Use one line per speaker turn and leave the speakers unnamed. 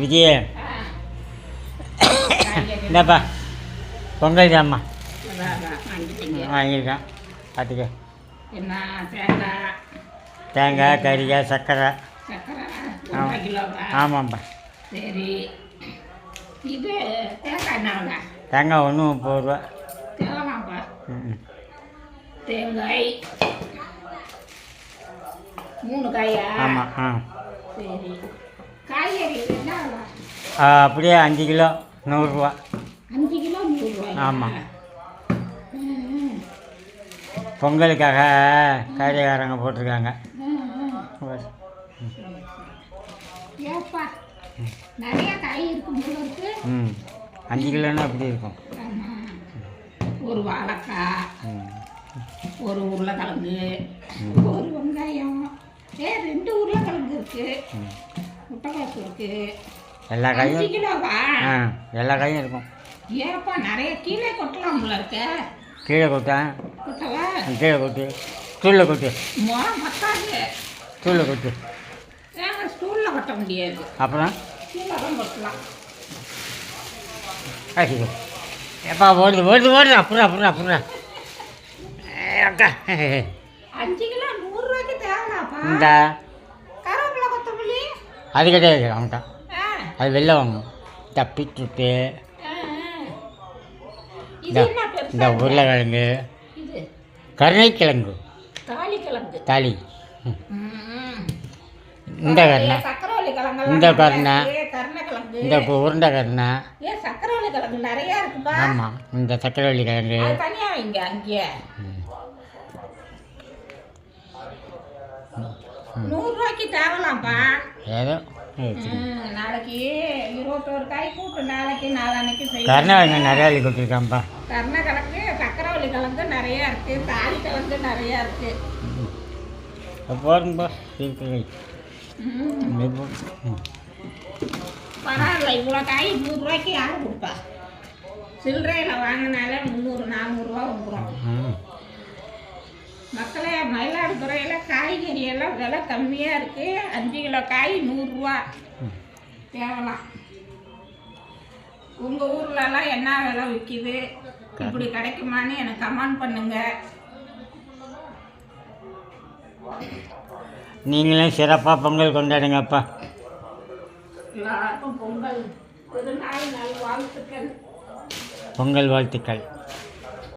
விஜய இந்தாப்பா பொங்கல் ஜாமா வாங்கியிருக்கேன் பார்த்துக்க.
என்ன தேங்காய்
தேங்காய் கறிக்காய் சர்க்கரை. ஆமாம்ப்பா.
சரி, இது தேங்காய் என்ன?
தேங்காய் ஒன்று 30 ரூபா.
தேவைப்பா. தேங்காய் 3 காயா?
ஆமாம்.
சரி, காய்கறி என்ன?
அப்படியே 5 கிலோ 100 ரூபா.
5 கிலோ 100 ரூபாய்.
ஆமாம். பொங்கலுக்காக காய்கறிக்காரங்க போட்டிருக்காங்க.
ஏப்பா நிறைய காய் இருக்கும் போல இருக்கு.
5 கிலோன்னா அப்படி இருக்கும்.
ஒரு வாழைக்காய், ஒரு உருளைக்கிழங்கு, ஒரு வெங்காயம், 2 உருளைக்கிழங்கு இருக்கு, முட்டைக்காசு இருக்கு.
எல்லா காயும்
5 கிலோவா?
எல்லா காயும் இருக்கும்.
ஏப்பா நிறைய கீழே கொட்டலாம் போல இருக்க.
கீழே கொட்டேன்.
கொட்டவா?
கீழே கொட்டு, ஸ்டூலில் கொட்டு.
மக்காது
ஸ்டூலில் கொட்டு.
ஏங்க ஸ்டூலில் கொட்ட முடியாது.
அப்புறம்
கீழே தான் கொட்டலாம்.
எப்பா ஓடுது அப்புறம் அக்கா
5 கிலோ 100 ரூபாய்க்கு தேவைப்பா.
இந்த
கருவேப்பிலை கொத்தமல்லி
அது கிடையாது அவன்கிட்ட. அது வெளில வாங்கணும். பீட்ரூட்டு, இந்த உருளைக்கிழங்கு, கருணைக்கிழங்கு, தாலி, இந்த கருணை, இந்த கருணை, இந்த உருண்டை கருணை.
சக்கரவள்ளி கிழங்கு நிறைய இருக்குப்பா.
ஆமாம், இந்த சக்கரவள்ளி கிழங்கு
தனியாக வைங்க. அங்கேயே 100 ரூபாய்க்கு தேவலாம்ப்பா.
ஏதோ
நாளைக்கு 21 காய் கூட்டு, நாளைக்கு நாளான்னைக்கு செய்ய.
கருணை நிறையா அள்ளி கொடுத்துருக்கான்ப்பா.
கருணை கிழங்கு, சக்கரவள்ளி கிழங்கு நிறையா இருக்குது, தாலி கிழங்கு நிறையா இருக்குது.
போடும்பா இருக்கு.
பரவாயில்ல, இவ்வளோ காய் 100 ரூபாய்க்கு யாரும் கொடுப்பா? சில்லறையில் வாங்கினாலே 300-400 ரூபா வந்துடும். மக்களே, மயிலாடுதுறையில் காய்கறி எல்லாம் விலை கம்மியாக இருக்குது. 5 கிலோ காய் 100 ரூபா தேவலாம். உங்கள் ஊர்லலாம் என்ன விலை விற்கிது, இப்படி கிடைக்குமான்னு எனக்கு கமெண்ட் பண்ணுங்க.
நீங்களும் சிறப்பாக பொங்கல் கொண்டாடுங்கப்பா.
எல்லாருக்கும் பொங்கல் திருநாள் நல்வாழ்த்துக்கள்.
பொங்கல் வாழ்த்துக்கள்.